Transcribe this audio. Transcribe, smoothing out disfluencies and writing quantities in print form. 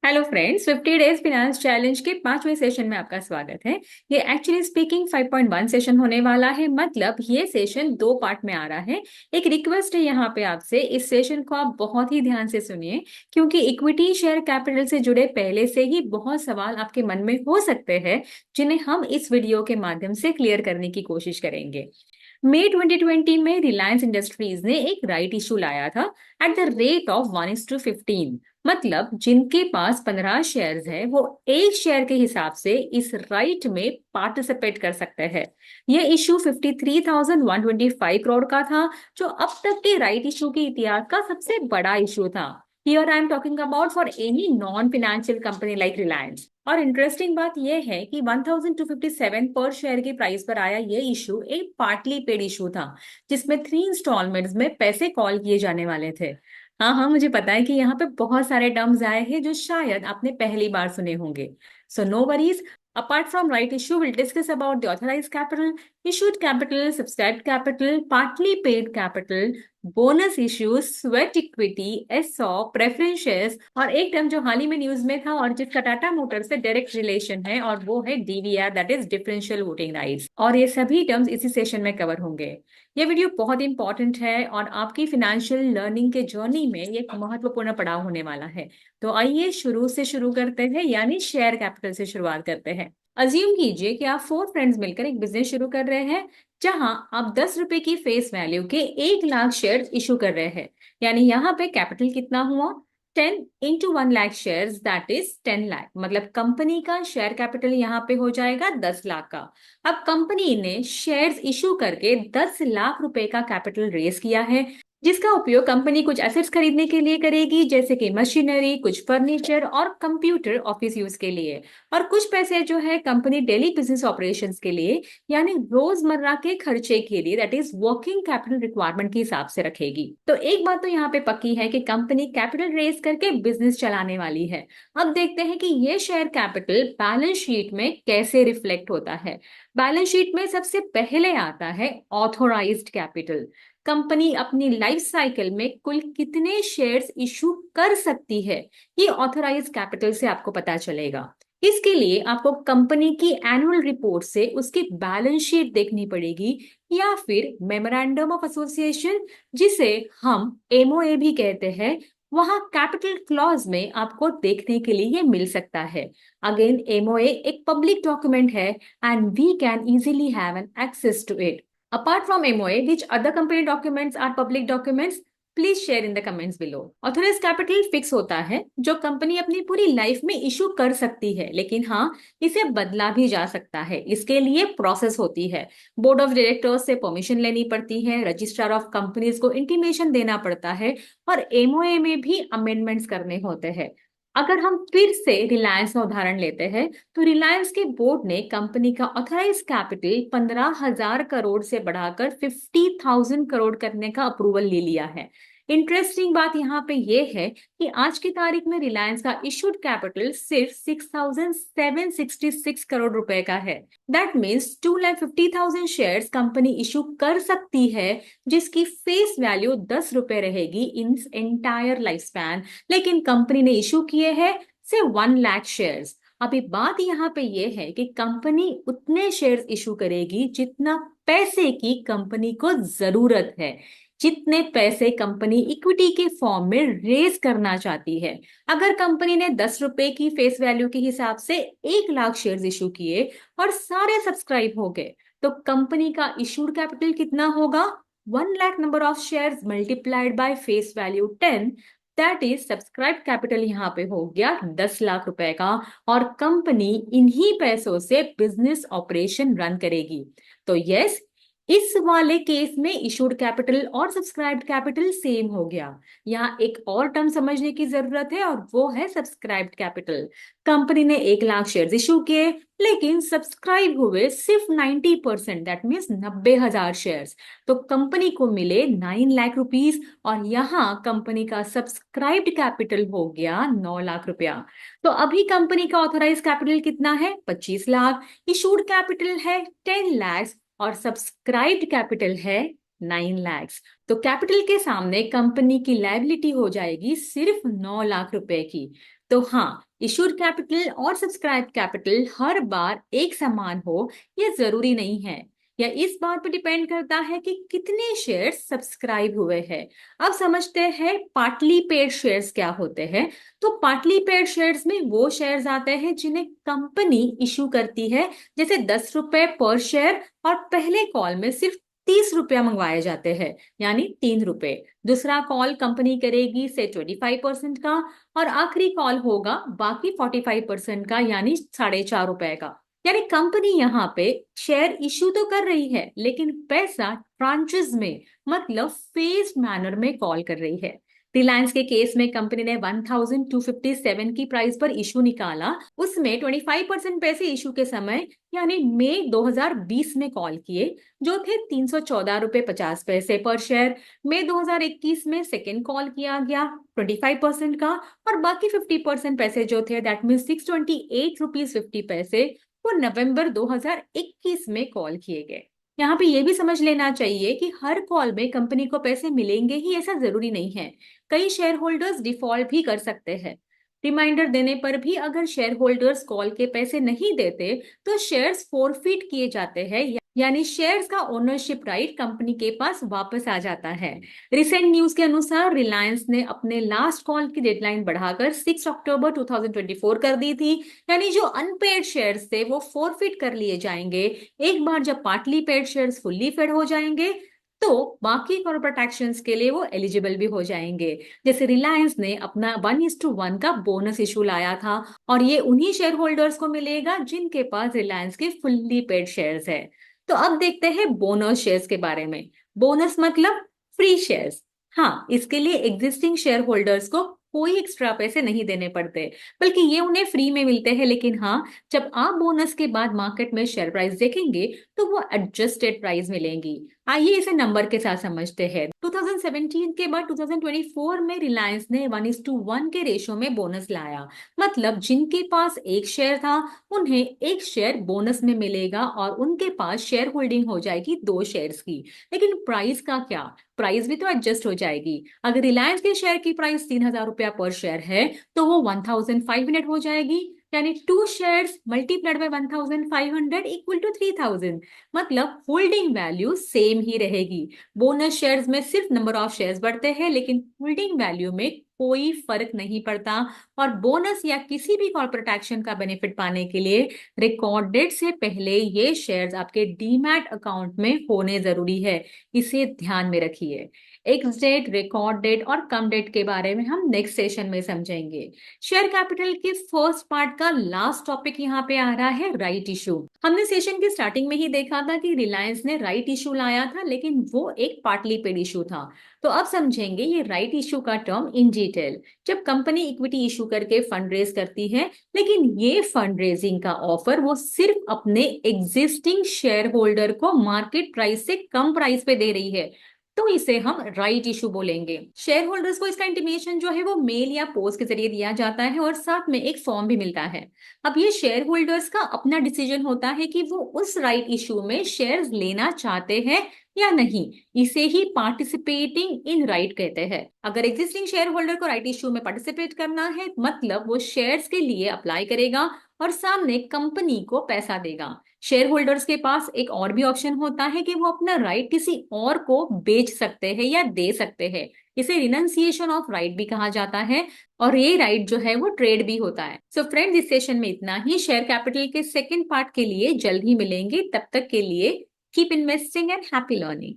Hello friends, 50 days finance challenge के 5वें session में आपका स्वागत है। ये एक्चुअली स्पीकिंग 5.1 सेशन होने वाला है। मतलब ये सेशन दो पार्ट में आ रहा है। एक रिक्वेस्ट है यहाँ पे आपसे, इस सेशन को आप बहुत ही ध्यान से सुनिए, क्योंकि इक्विटी शेयर कैपिटल से जुड़े पहले से ही बहुत सवाल आपके मन में हो सकते हैं, जिन्हें हम इस वीडियो के माध्यम से क्लियर करने की कोशिश करेंगे। मई 2020 में रिलायंस इंडस्ट्रीज ने एक राइट इशू लाया था एट द रेट ऑफ 1:15। मतलब जिनके पास 15 शेयर्स है वो एक शेयर के हिसाब से इस राइट में पार्टिसिपेट कर सकते हैं। यह इशू 53,125 करोड़ का था, जो अब तक के राइट इशू के इतिहास का सबसे बड़ा इशू था। Here I am talking about for any non financial company like Reliance. और इंटरेस्टिंग बात यह है कि 1257 पर शेयर की प्राइस पर आया ये इशू एक पार्टली पेड इशू था, जिसमें 3 इंस्टॉलमेंट्स में पैसे कॉल किए जाने वाले थे। हाँ हाँ, मुझे पता है कि यहाँ पे बहुत सारे टर्म्स आए हैं जो शायद आपने पहली बार सुने होंगे। So no worries. Apart from right issue, we'll discuss about the authorized capital, issued capital, subscribed capital, partly paid capital, bonus issues, sweat equity, ESO, preference shares, और एक टर्म जो हाल ही में न्यूज में था और जिसका टाटा मोटर से डायरेक्ट रिलेशन है, और वो है DVR, that is differential voting rights. और ये सभी टर्म्स इसी सेशन में कवर होंगे। ये वीडियो बहुत इंपॉर्टेंट है और आपकी फाइनेंशियल लर्निंग के जर्नी में ये एक महत्वपूर्ण पड़ाव होने वाला है। तो आइए शुरू से शुरू करते हैं, यानी शेयर कैपिटल से शुरुआत करते हैं। अज्यूम कीजिए कि आप 4 फ्रेंड्स मिलकर एक बिजनेस शुरू कर रहे हैं, जहां आप 10 रुपए की फेस वैल्यू के 1 लाख शेयर इशू कर रहे हैं। यानी यहाँ पे कैपिटल कितना हुआ? 10 × 1 lakh share, that is 10 lakh. मतलब कंपनी का शेयर कैपिटल यहाँ पे हो जाएगा 10 लाख का। अब कंपनी ने शेयर्स इशू करके 10 लाख रुपए का कैपिटल रेज किया है, जिसका उपयोग कंपनी कुछ एसेट्स खरीदने के लिए करेगी, जैसे कि मशीनरी, कुछ फर्नीचर और कंप्यूटर ऑफिस यूज के लिए। और कुछ पैसे जो है कंपनी डेली बिजनेस ऑपरेशंस के लिए, यानी रोजमर्रा के खर्चे के लिए, that is working capital requirement के हिसाब से रखेगी। तो एक बात तो यहाँ पे पक्की है कि कंपनी कैपिटल रेज करके बिजनेस चलाने वाली है। अब देखते हैं कि ये शेयर कैपिटल बैलेंस शीट में कैसे रिफ्लेक्ट होता है। बैलेंस शीट में सबसे पहले आता है ऑथोराइज्ड कैपिटल। कंपनी अपनी लाइफ साइकिल में कुल कितने शेयर्स इशू कर सकती है, ये ऑथोराइज्ड कैपिटल से आपको पता चलेगा। इसके लिए आपको कंपनी की एनुअल रिपोर्ट से उसकी बैलेंस शीट देखनी पड़ेगी, या फिर मेमोरेंडम ऑफ एसोसिएशन, जिसे हम एमओए भी कहते हैं, वहां कैपिटल क्लॉज में आपको देखने के लिए ये मिल सकता है। अगेन, एमओए एक पब्लिक डॉक्यूमेंट है and we can easily have an access to it. Apart from MOA, which other company documents are public documents? Please share in the comments below. Authorize capital fix होता है, जो company अपनी पूरी life में issue कर सकती है, लेकिन हाँ, इसे बदला भी जा सकता है। इसके लिए प्रोसेस होती है। बोर्ड ऑफ डायरेक्टर्स से परमिशन लेनी पड़ती है, रजिस्ट्रार ऑफ कंपनीज को इंटीमेशन देना पड़ता है, और एमओए में भी अमेंडमेंट्स करने होते हैं। अगर हम फिर से रिलायंस का उदाहरण लेते हैं, तो रिलायंस के बोर्ड ने कंपनी का ऑथराइज कैपिटल 15,000 करोड़ से बढ़ाकर 50,000 करोड़ करने का अप्रूवल ले लिया है। इंटरेस्टिंग बात यहाँ पे ये है कि आज की तारीख में रिलायंस का इशूड कैपिटल सिर्फ 6,766 करोड़ रुपए का है। That means 2,50,000 shares company issue कर सकती है, जिसकी फेस वैल्यू 10 रुपए रहेगी इन एंटायर लाइफ स्पैन। लेकिन कंपनी ने इशू किए हैं से 1 लाख शेयर्स। अभी बात यहाँ पे ये है कि कंपनी उतने शेयर्स इशू करेगी जितना पैसे की कंपनी को जरूरत है, जितने पैसे कंपनी इक्विटी के फॉर्म में रेज करना चाहती है। अगर कंपनी ने 10 रुपए की फेस वैल्यू के हिसाब से 1 लाख शेयर्स इशू किए और सारे सब्सक्राइब हो गए, तो कंपनी का इशूड कैपिटल कितना होगा? 1 lakh number of shares multiplied by face value 10, that is subscribe capital यहाँ पे हो गया 10 लाख रुपए का। और कंपनी इन्हीं पैसों से बिजनेस ऑपरेशन रन करेगी। तो यस, इस वाले केस में इशूड कैपिटल और सब्सक्राइब्ड कैपिटल सेम हो गया। यहाँ एक और टर्म समझने की जरूरत है, और वो है सब्सक्राइब्ड कैपिटल। कंपनी ने 1 लाख शेयर्स इशू किए, लेकिन सब्सक्राइब हुए सिर्फ 90%, दैट मीन्स 90,000 शेयर्स। तो कंपनी को मिले 9 लाख रुपीज, और यहाँ कंपनी का सब्सक्राइब्ड कैपिटल हो गया 9 लाख रुपया। तो अभी कंपनी का ऑथराइज कैपिटल कितना है? 25 लाख। इशूड कैपिटल है 10 लाख, और सब्सक्राइब्ड कैपिटल है 9 लाख। तो कैपिटल के सामने कंपनी की लायबिलिटी हो जाएगी सिर्फ 9 लाख रुपए की। तो हाँ, इशूड कैपिटल और सब्सक्राइब कैपिटल हर बार एक समान हो ये जरूरी नहीं है। यह इस बात पर डिपेंड करता है कि कितने शेयर्स सब्सक्राइब हुए हैं। अब समझते हैं पार्टली पेड शेयर्स क्या होते हैं। तो पार्टली पेड शेयर्स में वो शेयर्स आते हैं जिन्हें कंपनी इशू करती है, जैसे 10 रुपए पर शेयर, और पहले कॉल में सिर्फ 30 रुपया मंगवाए जाते हैं, यानी 3 रुपए। दूसरा कॉल कंपनी करेगी से 25% का, और आखिरी कॉल होगा बाकी 45% का, यानी 4.5 रुपए का। यानी कंपनी यहाँ पे शेयर इश्यू तो कर रही है, लेकिन पैसा ट्रांचेस में, मतलब फेज्ड मैनर में कॉल कर रही है। रिलायंस के केस में कंपनी ने 1257 की प्राइस पर इशू निकाला। उसमें 25% पैसे इशू के समय यानी मई 2020 में कॉल किए, जो थे 314 रुपए 50 पैसे पर शेयर। मई 2021 में सेकेंड कॉल किया गया 25% का, और बाकी 50% पैसे जो थे, दैट मीन 628 रुपीज 50 पैसे, वो नवंबर 2021 में कॉल किए गए। यहाँ पे ये भी समझ लेना चाहिए कि हर कॉल में कंपनी को पैसे मिलेंगे ही ऐसा जरूरी नहीं है। कई शेयर होल्डर्स डिफॉल्ट भी कर सकते हैं। रिमाइंडर देने पर भी अगर शेयर होल्डर्स कॉल के पैसे नहीं देते तो शेयर्स फोरफिट किए जाते हैं, यानी शेयर्स का ओनरशिप राइट कंपनी के पास वापस आ जाता है। रिसेंट न्यूज के अनुसार रिलायंस ने अपने लास्ट कॉल की डेडलाइन बढ़ाकर 6 अक्टूबर 2024 कर दी थी। यानी जो अनपेड शेयर्स थे वो फोरफिट कर लिए जाएंगे। एक बार जब partly paid shares fully paid हो जाएंगे तो बाकी कॉर्पोरेट एक्शंस के लिए वो एलिजिबल भी हो जाएंगे। जैसे रिलायंस ने अपना 1:1 का बोनस इशू लाया था, और ये उन्हीं शेयर होल्डर्स को मिलेगा जिनके पास रिलायंस के फुल्ली पेड शेयर्स है। तो अब देखते हैं बोनस शेयर्स के बारे में। बोनस मतलब फ्री शेयर्स। हाँ, इसके लिए एग्जिस्टिंग शेयर होल्डर्स को कोई एक्स्ट्रा पैसे नहीं देने पड़ते, बल्कि ये उन्हें फ्री में मिलते हैं। लेकिन हाँ, जब आप बोनस के बाद मार्केट में शेयर प्राइस देखेंगे तो वो एडजस्टेड प्राइस मिलेंगी। आइए इसे नंबर के साथ समझते हैं। 2017 के बाद 2024 में रिलायंस ने 1:1 के रेशो में बोनस लाया। मतलब जिनके पास एक शेयर था उन्हें एक शेयर बोनस में मिलेगा, और उनके पास शेयर होल्डिंग हो जाएगी 2 शेयर्स की। लेकिन प्राइस का क्या? प्राइस भी तो एडजस्ट हो जाएगी। अगर रिलायंस के शेयर की प्राइस 3,000 रुपया पर शेयर है तो वो 1,500 हो जाएगी, यानी 2 shares multiplied by 1,500 equal to 3,000। मतलब होल्डिंग वैल्यू सेम ही रहेगी। बोनस शेयर्स में सिर्फ नंबर ऑफ शेयर्स बढ़ते हैं, लेकिन होल्डिंग वैल्यू में कोई फर्क नहीं पड़ता। और बोनस या किसी भी कॉर्पोरेट एक्शन का बेनिफिट पाने के लिए रिकॉर्ड डेट से पहले ये शेयर्स आपके डीमैट अकाउंट में होने जरूरी है। इसे ध्यान में रखिए। एक्स डेट, रिकॉर्ड डेट और कम डेट के बारे में हम नेक्स्ट सेशन में समझेंगे। शेयर कैपिटल के फर्स्ट पार्ट का लास्ट टॉपिक यहाँ पे आ रहा है, राइट इशू। हमने सेशन की स्टार्टिंग में ही देखा था कि रिलायंस ने राइट इशू लाया था, लेकिन वो एक पार्टली पेड इशू था। तो अब समझेंगे ये राइट इशू का टर्म इन डिटेल। जब कंपनी इक्विटी इशू करके फंड रेज करती है, लेकिन ये फंड रेजिंग का ऑफर वो सिर्फ अपने एग्जिस्टिंग शेयर होल्डर को मार्केट प्राइस से कम प्राइस पे दे रही है, तो इसे हम राइट इशू बोलेंगे। शेयर होल्डर्स को इसका इंटीमेशन जो है वो मेल या पोस्ट के जरिए दिया जाता है, और साथ में एक फॉर्म भी मिलता है। अब ये शेयर होल्डर्स का अपना डिसीजन होता है कि वो उस राइट इशू में शेयर्स लेना चाहते हैं या नहीं। इसे ही पार्टिसिपेटिंग इन राइट कहते हैं। अगर एग्जिस्टिंग शेयर होल्डर को राइट इशू में पार्टिसिपेट करना है, मतलब वो शेयर्स के लिए अप्लाई करेगा और सामने कंपनी को पैसा देगा। शेयर होल्डर्स के पास एक और भी ऑप्शन होता है कि वो अपना राइट किसी और को बेच सकते हैं या दे सकते हैं। इसे रिनंसिएशन ऑफ राइट भी कहा जाता है, और ये राइट जो है वो ट्रेड भी होता है। सो फ्रेंड्स, इस सेशन में इतना ही। शेयर कैपिटल के सेकंड पार्ट के लिए जल्द ही मिलेंगे। तब तक के लिए keep investing and happy learning.